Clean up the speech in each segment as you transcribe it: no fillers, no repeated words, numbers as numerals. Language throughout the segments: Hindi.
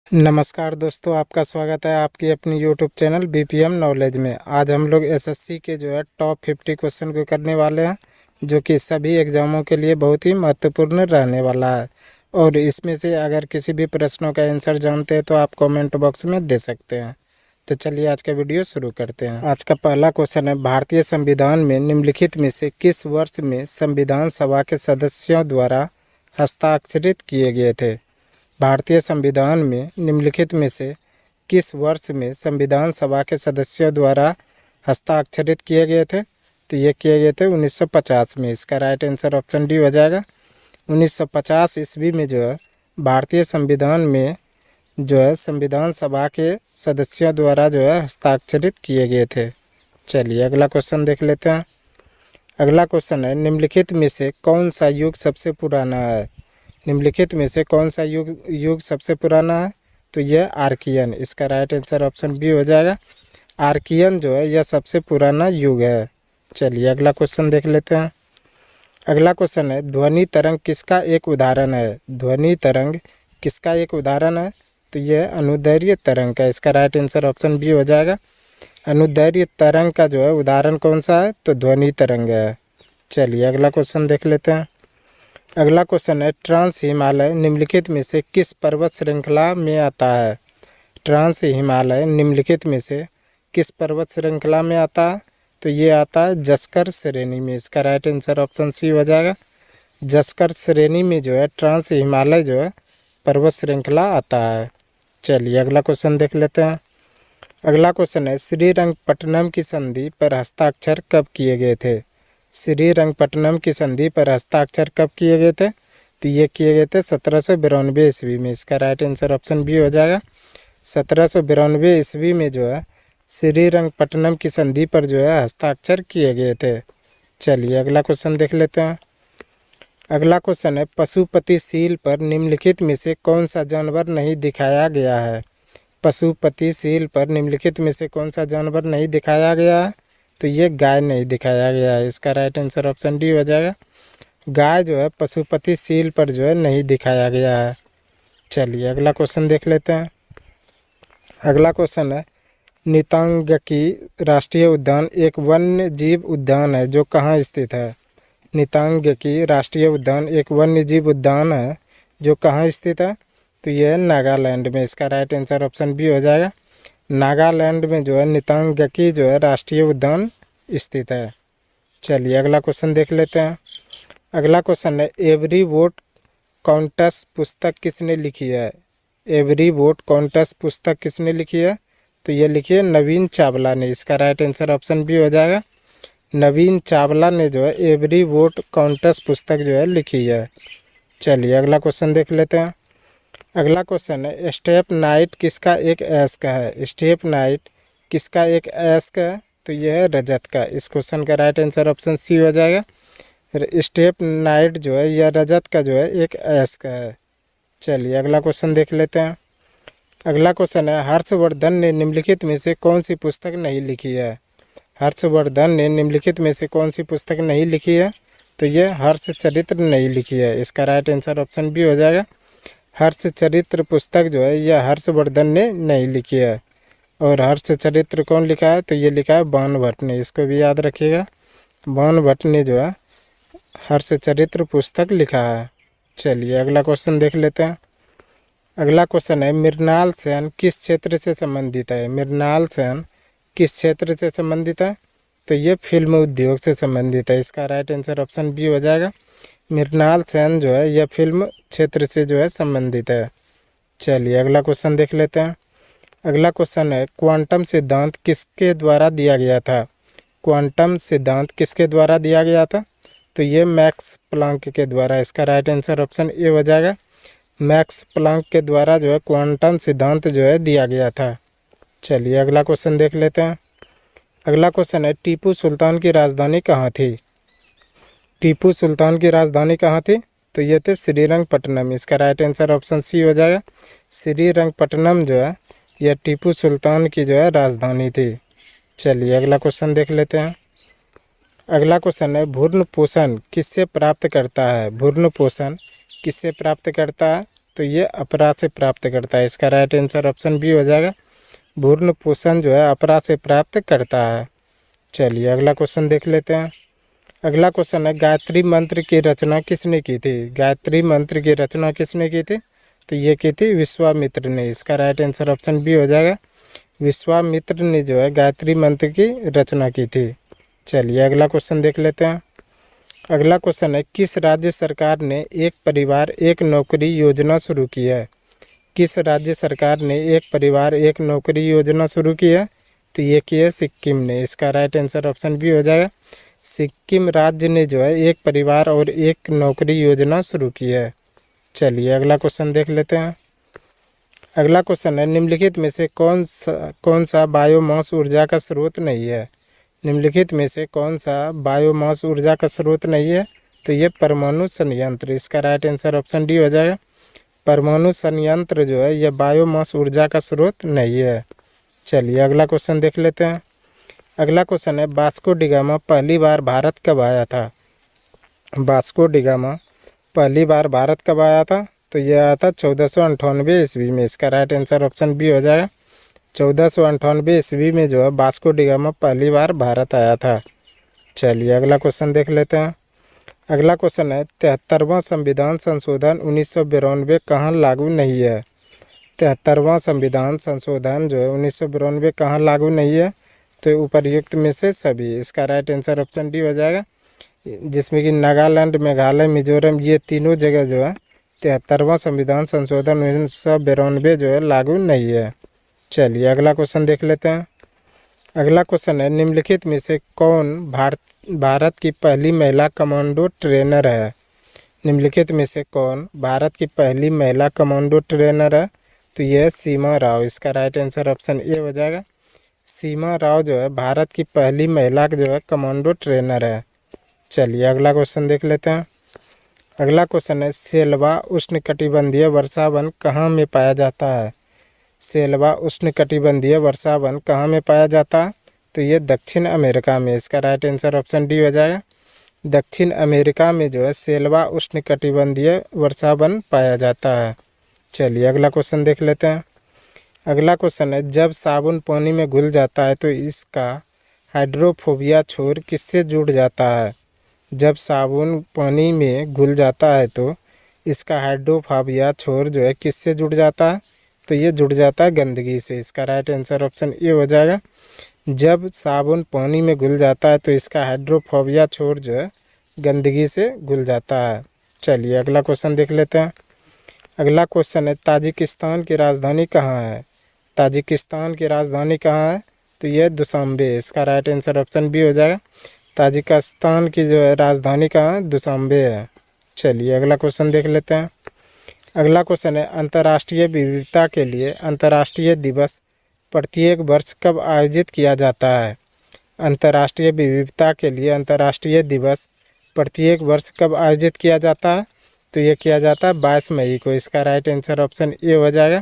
नमस्कार दोस्तों, आपका स्वागत है आपकी अपनी यूट्यूब चैनल बीपीएम नॉलेज में। आज हम लोग एसएससी के टॉप 50 क्वेश्चन को करने वाले हैं, जो कि सभी एग्ज़ामों के लिए बहुत ही महत्वपूर्ण रहने वाला है। और इसमें से अगर किसी भी प्रश्नों का आंसर जानते हैं तो आप कमेंट बॉक्स में दे सकते हैं। तो चलिए आज का वीडियो शुरू करते हैं। आज का पहला क्वेश्चन है, भारतीय संविधान में निम्नलिखित में से किस वर्ष में संविधान सभा के सदस्यों द्वारा हस्ताक्षरित किए गए थे? भारतीय संविधान में निम्नलिखित में से किस वर्ष में संविधान सभा के सदस्यों द्वारा हस्ताक्षरित किए गए थे? तो ये किए गए थे 1950 में। इसका राइट आंसर ऑप्शन डी हो जाएगा। 1950 ईस्वी में भारतीय संविधान में संविधान सभा के सदस्यों द्वारा हस्ताक्षरित किए गए थे। चलिए अगला क्वेश्चन देख लेते हैं। अगला क्वेश्चन है, निम्नलिखित में से कौन सा युग सबसे पुराना है? निम्नलिखित में से कौन सा युग सबसे पुराना है? तो यह आर्कियन। इसका राइट आंसर ऑप्शन बी हो जाएगा। आर्कियन यह सबसे पुराना युग है। चलिए अगला क्वेश्चन देख लेते हैं। अगला क्वेश्चन है, ध्वनि तरंग किसका एक उदाहरण है? ध्वनि तरंग किसका एक उदाहरण है? तो यह अनुदैर्घ्य तरंग का। इसका राइट आंसर ऑप्शन बी हो जाएगा। अनुदैर्घ्य तरंग का उदाहरण कौन सा है? तो ध्वनि तरंग है। चलिए अगला क्वेश्चन देख लेते हैं। अगला क्वेश्चन है, ट्रांस हिमालय निम्नलिखित में से किस पर्वत श्रृंखला में आता है? ट्रांस हिमालय निम्नलिखित में से किस पर्वत श्रृंखला में आता है? तो ये आता है जस्कर श्रेणी में। इसका राइट आंसर ऑप्शन सी हो जाएगा। जस्कर श्रेणी में ट्रांस हिमालय पर्वत श्रृंखला आता है। चलिए अगला क्वेश्चन देख लेते हैं। अगला क्वेश्चन है, श्रीरंगपट्टनम की संधि पर हस्ताक्षर कब किए गए थे? श्रीरंगपट्टनम की संधि पर हस्ताक्षर कब किए गए थे? तो ये किए गए थे 1792 ईस्वी में। इसका राइट आंसर ऑप्शन बी हो जाएगा। 1792 ईस्वी में श्रीरंगपट्टनम की संधि पर हस्ताक्षर किए गए थे। चलिए अगला क्वेश्चन देख लेते हैं। अगला क्वेश्चन है, पशुपति सील पर निम्नलिखित में से कौन सा जानवर नहीं दिखाया गया है? पशुपति सील पर निम्नलिखित में से कौन सा जानवर नहीं दिखाया गया है? तो ये गाय नहीं दिखाया गया है। इसका राइट आंसर ऑप्शन डी हो जाएगा। गाय पशुपति सील पर नहीं दिखाया गया है। चलिए अगला क्वेश्चन देख लेते हैं। अगला क्वेश्चन है, नितांगकी राष्ट्रीय उद्यान एक वन्य जीव उद्यान है जो कहाँ स्थित है? नितांगकी राष्ट्रीय उद्यान एक वन्य जीव उद्यान है जो कहाँ स्थित है? तो यह नागालैंड में। इसका राइट आंसर ऑप्शन बी हो जाएगा। नागालैंड में नितांगकी राष्ट्रीय उद्यान स्थित है। चलिए अगला क्वेश्चन देख लेते हैं। अगला क्वेश्चन है, एवरी वोट काउंट्स पुस्तक किसने लिखी है? एवरी वोट काउंट्स पुस्तक किसने लिखी है? तो ये लिखी है नवीन चावला ने। इसका राइट आंसर ऑप्शन बी हो जाएगा। नवीन चावला ने एवरी वोट काउंट्स पुस्तक लिखी है। चलिए अगला क्वेश्चन देख लेते हैं। अगला क्वेश्चन है, स्टेप नाइट किसका एक अयस्क है? स्टेप नाइट किसका एक अयस्क है? तो यह है रजत का। इस क्वेश्चन का राइट आंसर ऑप्शन सी हो जाएगा। स्टेप नाइट यह रजत का एक अयस्क है। चलिए अगला क्वेश्चन देख लेते हैं। अगला क्वेश्चन है, हर्षवर्धन ने निम्नलिखित में से कौन सी पुस्तक नहीं लिखी है? हर्षवर्धन ने निम्नलिखित में से कौन सी पुस्तक नहीं लिखी है? तो यह हर्षचरित्र नहीं लिखी है। इसका राइट आंसर ऑप्शन बी हो जाएगा। हर्षचरित्र पुस्तक यह हर्षवर्धन ने नहीं लिखी है। और हर्षचरित्र कौन लिखा है? तो ये लिखा है बाणभट्ट ने। इसको भी याद रखिएगा। बाणभट्ट ने हर्षचरित्र पुस्तक लिखा है। चलिए अगला क्वेश्चन देख लेते हैं। अगला क्वेश्चन है, मृणाल सेन किस क्षेत्र से संबंधित है? मृणाल सेन किस क्षेत्र से संबंधित है? तो ये फिल्म उद्योग से संबंधित है। इसका राइट आंसर ऑप्शन बी हो जाएगा। मृणाल सेन यह फिल्म क्षेत्र से संबंधित है। चलिए अगला क्वेश्चन देख लेते हैं। अगला क्वेश्चन है, क्वांटम सिद्धांत किसके द्वारा दिया गया था? क्वांटम सिद्धांत किसके द्वारा दिया गया था? तो ये मैक्स प्लांक के द्वारा। इसका राइट आंसर ऑप्शन ए हो जाएगा। मैक्स प्लांक के द्वारा क्वांटम सिद्धांत दिया गया था। चलिए अगला क्वेश्चन देख लेते हैं। अगला क्वेश्चन है, टीपू सुल्तान की राजधानी कहाँ थी? टीपू सुल्तान की राजधानी कहाँ थी? तो ये थे श्रीरंगपट्टनम। इसका राइट आंसर ऑप्शन सी हो जाएगा। श्रीरंगपट्टनम यह टीपू सुल्तान की राजधानी थी। चलिए अगला क्वेश्चन देख लेते हैं। अगला क्वेश्चन है, भ्रूण पोषण किससे प्राप्त करता है? भ्रूण पोषण किससे प्राप्त करता है? तो ये अपराध से प्राप्त करता है। इसका राइट आंसर ऑप्शन बी हो जाएगा। भ्रूण पोषण जो है अपराध से प्राप्त करता है। चलिए अगला क्वेश्चन देख लेते हैं। अगला क्वेश्चन है, गायत्री मंत्र की रचना किसने की थी? गायत्री मंत्र की रचना किसने की थी? तो ये की थी विश्वामित्र ने। इसका राइट आंसर ऑप्शन बी हो जाएगा। विश्वामित्र ने जो है गायत्री मंत्र की रचना की थी। चलिए अगला क्वेश्चन देख लेते हैं। अगला क्वेश्चन है, किस राज्य सरकार ने एक परिवार एक नौकरी योजना शुरू की है? किस राज्य सरकार ने एक परिवार एक नौकरी योजना शुरू की है? तो ये की है सिक्किम ने। इसका राइट आंसर ऑप्शन बी हो जाएगा। सिक्किम राज्य ने जो है एक परिवार और एक नौकरी योजना शुरू की है। चलिए अगला क्वेश्चन देख लेते हैं। अगला क्वेश्चन है, निम्नलिखित में से कौन सा बायोमास ऊर्जा का स्रोत नहीं है? निम्नलिखित में से कौन सा बायोमास ऊर्जा का स्रोत नहीं है? तो ये परमाणु संयंत्र। इसका राइट आंसर ऑप्शन डी हो जाएगा। परमाणु संयंत्र जो है यह बायोमास ऊर्जा का स्रोत नहीं है। चलिए अगला क्वेश्चन देख लेते हैं। अगला क्वेश्चन है, वास्को डिगामा पहली बार भारत कब आया था? वास्को डिगामा पहली बार भारत कब आया था? तो यह आया था 1498 ईस्वी में। इसका राइट आंसर ऑप्शन बी हो जाएगा। 1498 ईस्वी में जो है वास्को डिगामा पहली बार भारत आया था। चलिए अगला क्वेश्चन देख लेते हैं। अगला क्वेश्चन है, 73वां संविधान संशोधन 1992 कहाँ लागू नहीं है? 73वां संविधान संशोधन जो है 1992 कहाँ लागू नहीं है? तो उपर्युक्त में से सभी। इसका राइट आंसर ऑप्शन डी हो जाएगा। जिसमें कि नागालैंड, मेघालय, मिजोरम ये तीनों जगह जो है 73वां संविधान संशोधन 1992 जो है लागू नहीं है। चलिए अगला क्वेश्चन देख लेते हैं। अगला क्वेश्चन है, निम्नलिखित में से कौन भारत की पहली महिला कमांडो ट्रेनर है? निम्नलिखित में से कौन भारत की पहली महिला कमांडो ट्रेनर है? तो यह है सीमा राव। इसका राइट आंसर ऑप्शन ए हो जाएगा। सीमा राव जो है भारत की पहली महिला जो है कमांडो ट्रेनर है। चलिए अगला क्वेश्चन देख लेते हैं। अगला क्वेश्चन है, सेल्वा उष्णकटिबंधीय वर्षावन कहाँ में पाया जाता है? सेल्वा उष्णकटिबंधीय वर्षावन कहाँ में पाया जाता है? तो ये दक्षिण अमेरिका में। इसका राइट आंसर ऑप्शन डी हो जाएगा। दक्षिण अमेरिका में जो है सेल्वा उष्णकटिबंधीय वर्षावन पाया जाता है। चलिए अगला क्वेश्चन देख लेते हैं। अगला क्वेश्चन है, जब साबुन पानी में घुल जाता है तो इसका हाइड्रोफोबिया छोर किससे जुड़ जाता है? जब साबुन पानी में घुल जाता है तो इसका हाइड्रोफोबिया छोर जो है किससे जुड़ जाता है? तो ये जुड़ जाता है गंदगी से। इसका राइट आंसर ऑप्शन ए हो जाएगा। जब साबुन पानी में घुल जाता है तो इसका हाइड्रोफोबिया छोर जो है गंदगी से घुल जाता है। चलिए अगला क्वेश्चन देख लेते हैं। अगला क्वेश्चन है, ताजिकिस्तान की राजधानी कहाँ है? ताजिकिस्तान की राजधानी कहाँ है? तो यह दुशांबे। इसका राइट आंसर ऑप्शन बी हो जाएगा। ताजिकिस्तान की जो है राजधानी कहाँ है? दुशांबे है। चलिए अगला क्वेश्चन देख लेते हैं। अगला क्वेश्चन है, अंतर्राष्ट्रीय विविधता के लिए अंतर्राष्ट्रीय दिवस प्रत्येक वर्ष कब आयोजित किया जाता है? अंतर्राष्ट्रीय विविधता के लिए अंतर्राष्ट्रीय दिवस प्रत्येक वर्ष कब आयोजित किया जाता है? तो ये किया जाता है 22 मई को। इसका राइट आंसर ऑप्शन ए हो जाएगा।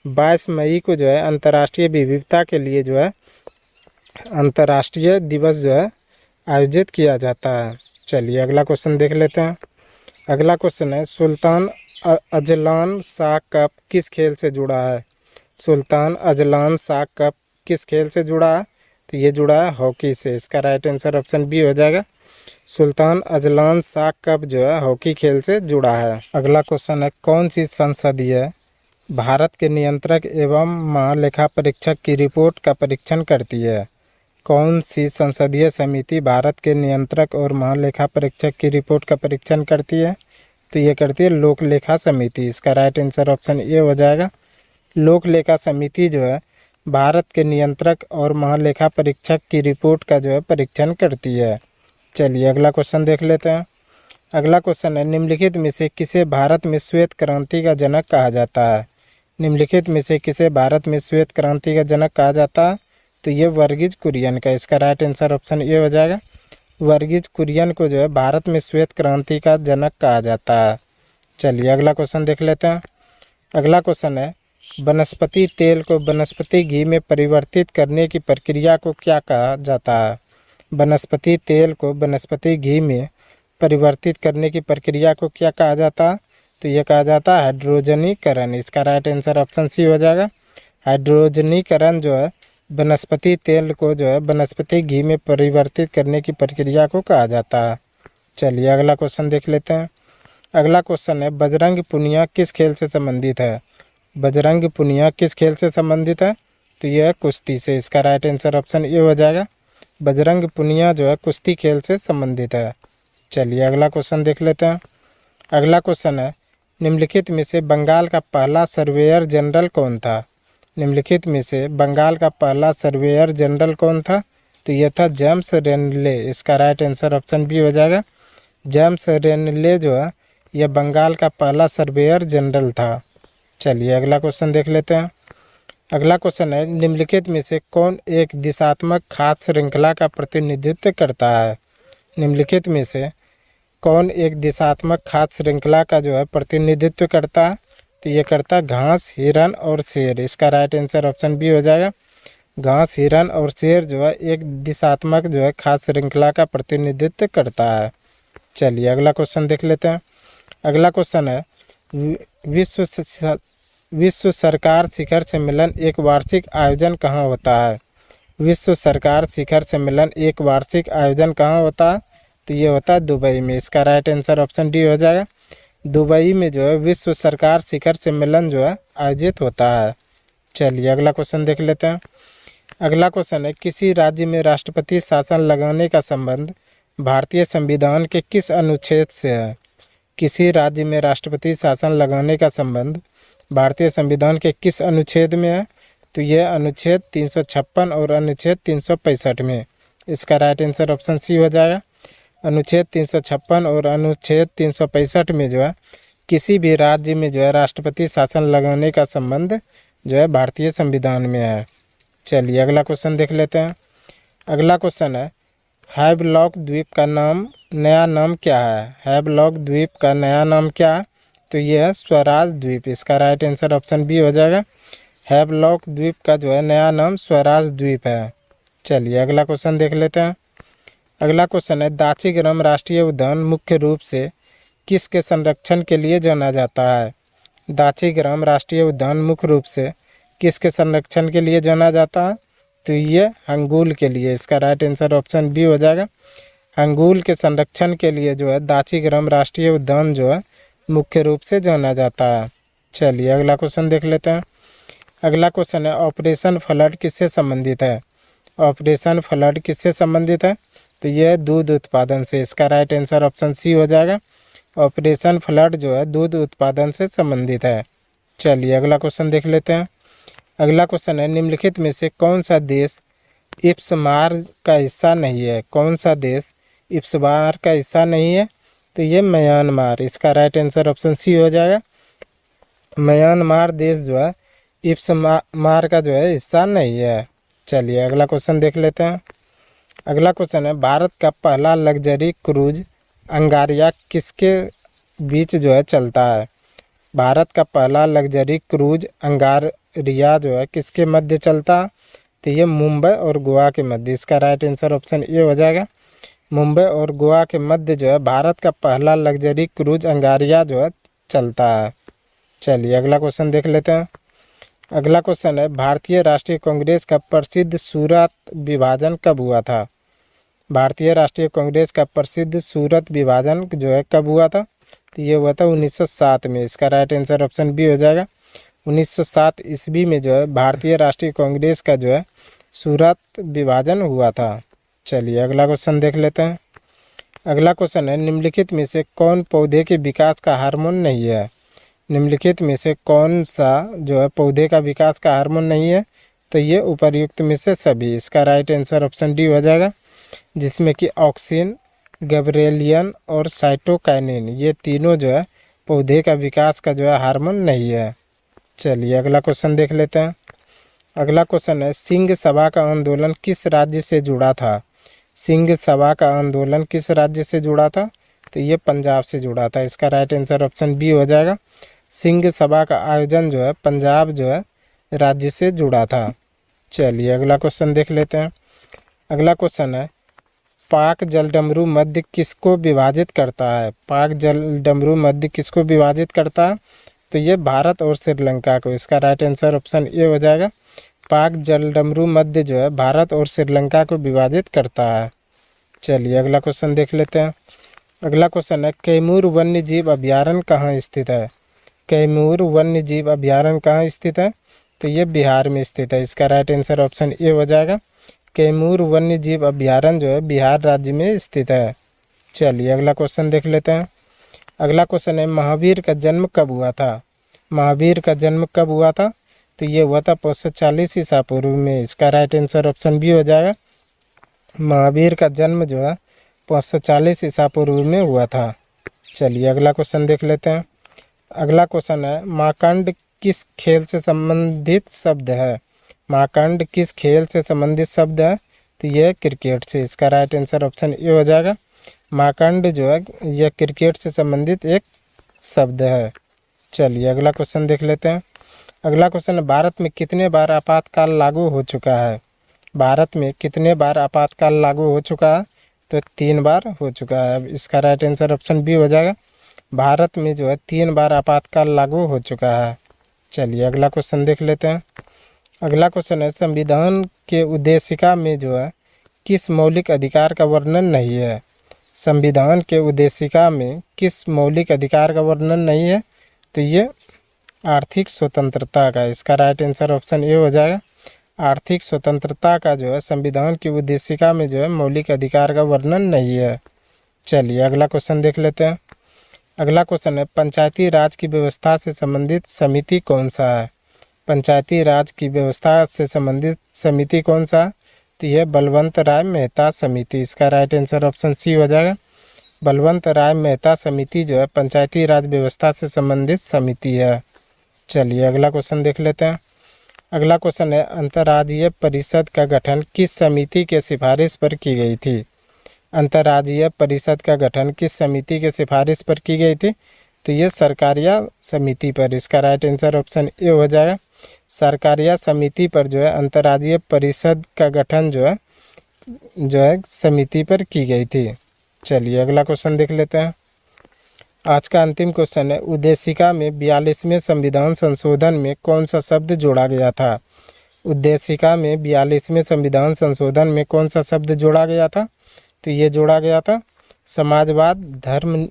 22 मई को जो है अंतर्राष्ट्रीय विविधता के लिए जो है अंतर्राष्ट्रीय दिवस जो है आयोजित किया जाता है। चलिए अगला क्वेश्चन देख लेते हैं। अगला क्वेश्चन है, सुल्तान अजलान शाह कप किस खेल से जुड़ा है? सुल्तान अजलान शाह कप किस खेल से जुड़ा है? तो ये जुड़ा है हॉकी से। इसका राइट आंसर ऑप्शन बी हो जाएगा। सुल्तान अजलान शाह कप जो है हॉकी खेल से जुड़ा है। अगला क्वेश्चन है, कौन सी संसदीय भारत के नियंत्रक एवं महालेखा परीक्षक की रिपोर्ट का परीक्षण करती है? कौन सी संसदीय समिति भारत के नियंत्रक और महालेखा परीक्षक की रिपोर्ट का परीक्षण करती है? तो ये करती है लोक लेखा समिति। इसका राइट आंसर ऑप्शन ए हो जाएगा। लोक लेखा समिति जो है भारत के नियंत्रक और महालेखा परीक्षक की रिपोर्ट का जो है परीक्षण करती है। चलिए अगला क्वेश्चन देख लेते हैं। अगला क्वेश्चन है, निम्नलिखित में से किसे भारत में श्वेत क्रांति का जनक कहा जाता है? निम्नलिखित में से किसे भारत में श्वेत क्रांति का जनक कहा जाता है? तो ये वर्गीज कुरियन का। इसका राइट आंसर ऑप्शन ए हो जाएगा। वर्गीज कुरियन को जो है भारत में श्वेत क्रांति का जनक कहा जाता है। चलिए अगला क्वेश्चन देख लेते हैं। अगला क्वेश्चन है, वनस्पति तेल को वनस्पति घी में परिवर्तित करने की प्रक्रिया को क्या कहा जाता है? वनस्पति तेल को वनस्पति घी में परिवर्तित करने की प्रक्रिया को क्या कहा जाता है? तो ये कहा जाता है हाइड्रोजनीकरण। इसका राइट आंसर ऑप्शन सी हो जाएगा। हाइड्रोजनीकरण जो है वनस्पति तेल को जो है वनस्पति घी में परिवर्तित करने की प्रक्रिया को कहा जाता है। चलिए अगला क्वेश्चन देख लेते हैं। अगला क्वेश्चन है बजरंग पुनिया किस खेल से संबंधित है? बजरंग पुनिया किस खेल से संबंधित है? तो यह है कुश्ती से। इसका राइट आंसर ऑप्शन ए हो जाएगा। बजरंग पुनिया जो है कुश्ती खेल से संबंधित है। चलिए अगला क्वेश्चन देख लेते हैं। अगला क्वेश्चन है निम्नलिखित में से बंगाल का पहला सर्वेयर जनरल कौन था? निम्नलिखित में से बंगाल का पहला सर्वेयर जनरल कौन था? तो यह था जेम्स रेनले। इसका राइट आंसर ऑप्शन बी हो जाएगा। जेम्स रेनले जो है यह बंगाल का पहला सर्वेयर जनरल था। चलिए अगला क्वेश्चन देख लेते हैं। अगला क्वेश्चन है निम्नलिखित में से कौन एक दिशात्मक खाद्य श्रृंखला का प्रतिनिधित्व करता है? निम्नलिखित में से कौन एक दिशात्मक खाद्य श्रृंखला का जो है प्रतिनिधित्व करता है? तो ये करता है घास, हिरन और शेर। इसका राइट आंसर ऑप्शन बी हो जाएगा। घास, हिरन और शेर जो है एक दिशात्मक जो है खाद्य श्रृंखला का प्रतिनिधित्व करता है। चलिए अगला क्वेश्चन देख लेते हैं। अगला क्वेश्चन है विश्व सरकार शिखर सम्मेलन एक वार्षिक आयोजन कहाँ होता है? विश्व सरकार शिखर सम्मेलन एक वार्षिक आयोजन कहाँ होता है? तो ये होता है दुबई में। इसका राइट आंसर ऑप्शन डी हो जाएगा। दुबई में जो है विश्व सरकार शिखर सम्मेलन जो है आयोजित होता है। चलिए अगला क्वेश्चन देख लेते हैं। अगला क्वेश्चन है किसी राज्य में राष्ट्रपति शासन लगाने का संबंध भारतीय संविधान के किस अनुच्छेद से है? किसी राज्य में राष्ट्रपति शासन लगाने का संबंध भारतीय संविधान के किस अनुच्छेद में है? तो यह अनुच्छेद 356 और अनुच्छेद 365 में। इसका राइट आंसर ऑप्शन सी हो जाएगा। अनुच्छेद 356 और अनुच्छेद 365 में जो है किसी भी राज्य में जो है राष्ट्रपति शासन लगाने का संबंध जो है भारतीय संविधान में है। चलिए अगला क्वेश्चन देख लेते हैं। अगला क्वेश्चन है हैवलॉक द्वीप का नया नाम क्या है? हैवलॉक द्वीप का नया नाम क्या है? तो यह है स्वराज द्वीप। इसका राइट आंसर ऑप्शन बी हो जाएगा। हैवलॉक द्वीप का जो है नया नाम स्वराज द्वीप है। चलिए अगला क्वेश्चन देख लेते हैं। अगला क्वेश्चन है दाचीग्राम राष्ट्रीय उद्यान मुख्य रूप से किसके संरक्षण के लिए जाना जाता है? दाचीग्राम राष्ट्रीय उद्यान मुख्य रूप से किसके संरक्षण के लिए जाना जाता है? तो ये हंगूल के लिए। इसका राइट आंसर ऑप्शन बी हो जाएगा। हंगूल के संरक्षण के लिए जो है दाचीग्राम राष्ट्रीय उद्यान जो है मुख्य रूप से जाना जाता है। चलिए अगला क्वेश्चन देख लेते हैं। अगला क्वेश्चन है ऑपरेशन फ्लड किससे संबंधित है? ऑपरेशन फ्लड किससे संबंधित है? तो यह दूध उत्पादन से। इसका राइट आंसर ऑप्शन सी हो जाएगा। ऑपरेशन फ्लड जो है दूध उत्पादन से संबंधित है। चलिए अगला क्वेश्चन देख लेते हैं। अगला क्वेश्चन है निम्नलिखित में से कौन सा देश इप्समार का हिस्सा नहीं है? कौन सा देश इप्समार का हिस्सा नहीं है? तो ये म्यांमार। इसका राइट आंसर ऑप्शन सी हो जाएगा। म्यांमार देश जो है इप्समार का जो है हिस्सा नहीं है। चलिए अगला क्वेश्चन देख लेते हैं। अगला क्वेश्चन है भारत का पहला लग्जरी क्रूज अंगारिया किसके बीच जो है चलता है? भारत का पहला लग्जरी क्रूज अंगारिया जो है किसके मध्य चलता है? तो ये मुंबई और गोवा के मध्य। इसका राइट आंसर ऑप्शन ए हो जाएगा। मुंबई और गोवा के मध्य जो है भारत का पहला लग्जरी क्रूज अंगारिया जो है चलता है। चलिए अगला क्वेश्चन देख लेते हैं। अगला क्वेश्चन है भारतीय राष्ट्रीय कांग्रेस का प्रसिद्ध सूरत विभाजन कब हुआ था? भारतीय राष्ट्रीय कांग्रेस का प्रसिद्ध सूरत विभाजन जो है कब हुआ था? तो ये हुआ था 1907 में। इसका राइट आंसर ऑप्शन बी हो जाएगा। 1907 ईस्वी में जो है भारतीय राष्ट्रीय कांग्रेस का जो है सूरत विभाजन हुआ था। चलिए अगला क्वेश्चन देख लेते हैं। अगला क्वेश्चन है निम्नलिखित में से कौन पौधे के विकास का हार्मोन नहीं है? निम्नलिखित में से कौन सा जो है पौधे का विकास का हार्मोन नहीं है? तो ये उपर्युक्त में से सभी। इसका राइट आंसर ऑप्शन डी हो जाएगा, जिसमें कि ऑक्सिन, गैब्रेलियन और साइटोकाइनिन ये तीनों जो है पौधे का विकास का जो है हार्मोन नहीं है। चलिए अगला क्वेश्चन देख लेते हैं। अगला क्वेश्चन है सिंह सभा का आंदोलन किस राज्य से जुड़ा था? सिंह सभा का आंदोलन किस राज्य से जुड़ा था? तो ये पंजाब से जुड़ा था। इसका राइट आंसर ऑप्शन बी हो जाएगा। सिंह सभा का आयोजन जो है पंजाब जो है राज्य से जुड़ा था। चलिए अगला क्वेश्चन देख लेते हैं। अगला क्वेश्चन है पाक जलडमरू मध्य किसको विभाजित करता है? पाक जलडमरू मध्य किसको विभाजित करता है? तो ये भारत और श्रीलंका को। इसका राइट आंसर ऑप्शन ए हो जाएगा। पाक जलडमरू मध्य जो है भारत और श्रीलंका को विभाजित करता है। चलिए अगला क्वेश्चन देख लेते हैं। अगला क्वेश्चन है, कैमूर वन्य जीव अभ्यारण्य कहाँ स्थित है? कैमूर वन्य जीव अभ्यारण्य कहाँ स्थित है? तो ये बिहार में स्थित है। इसका राइट आंसर ऑप्शन ए हो जाएगा। कैमूर वन्य जीव अभ्यारण्य जो है बिहार राज्य में स्थित है। चलिए अगला क्वेश्चन देख लेते हैं। अगला क्वेश्चन है, महावीर का जन्म कब हुआ था? महावीर का जन्म कब हुआ था? तो ये हुआ था 540 ईसा पूर्व में। इसका राइट आंसर ऑप्शन बी हो जाएगा। महावीर का जन्म जो है 540 ईसा पूर्व में हुआ था। चलिए अगला क्वेश्चन देख लेते हैं। अगला क्वेश्चन है, माकंड किस खेल से संबंधित शब्द है? माकंड किस खेल से संबंधित शब्द है? तो यह क्रिकेट से। इसका राइट आंसर ऑप्शन ए हो जाएगा। माकंड जो है यह क्रिकेट से संबंधित एक शब्द है। चलिए अगला क्वेश्चन देख लेते हैं। अगला क्वेश्चन है, भारत में कितने बार आपातकाल लागू हो चुका है? भारत में कितने बार आपातकाल लागू हो चुका है? तो 3 बार हो चुका है। इसका राइट आंसर ऑप्शन बी हो जाएगा। भारत में जो है 3 बार आपातकाल लागू हो चुका है। चलिए अगला क्वेश्चन देख लेते हैं। अगला क्वेश्चन है, संविधान के उद्देशिका में जो है किस मौलिक अधिकार का वर्णन नहीं है? संविधान के उद्देशिका में किस मौलिक अधिकार का वर्णन नहीं है? तो ये आर्थिक स्वतंत्रता का। इसका राइट आंसर ऑप्शन ए हो जाएगा। आर्थिक स्वतंत्रता का जो है संविधान की उद्देशिका में जो है मौलिक अधिकार का वर्णन नहीं है। चलिए अगला क्वेश्चन देख लेते हैं। अगला क्वेश्चन है, पंचायती राज की व्यवस्था से संबंधित समिति कौन सा है? पंचायती राज की व्यवस्था से संबंधित समिति कौन सा? तो यह बलवंत राय मेहता समिति। इसका राइट आंसर ऑप्शन सी हो जाएगा। बलवंत राय मेहता समिति जो है पंचायती राज व्यवस्था से संबंधित समिति है। चलिए अगला क्वेश्चन देख लेते हैं। अगला क्वेश्चन है, अंतर्राज्यीय परिषद का गठन किस समिति के सिफारिश पर की गई थी? अंतर्राज्यीय परिषद का गठन किस समिति के सिफारिश पर की गई थी? तो ये सरकारिया समिति पर। इसका राइट आंसर ऑप्शन ए हो जाएगा। सरकारिया समिति पर जो है अंतर्राज्यीय परिषद का गठन जो है समिति पर की गई थी। चलिए अगला क्वेश्चन देख लेते हैं। आज का अंतिम क्वेश्चन है, उद्देशिका में 42वें संविधान संशोधन में कौन सा शब्द जोड़ा गया था? उद्देशिका में 42वें संविधान संशोधन में कौन सा शब्द जोड़ा गया था? तो ये जोड़ा गया था समाजवाद, धर्म,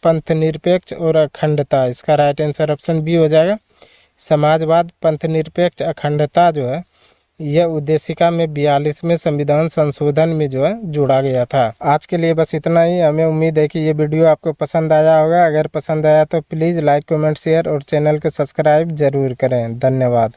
पंथनिरपेक्ष और अखंडता। इसका राइट आंसर ऑप्शन बी हो जाएगा। समाजवाद, पंथनिरपेक्ष, अखंडता जो है यह उद्देशिका में 42वें संविधान संशोधन में जो है जोड़ा गया था। आज के लिए बस इतना ही। हमें उम्मीद है कि ये वीडियो आपको पसंद आया होगा। अगर पसंद आया तो प्लीज़ लाइक, कमेंट, शेयर और चैनल को सब्सक्राइब ज़रूर करें। धन्यवाद।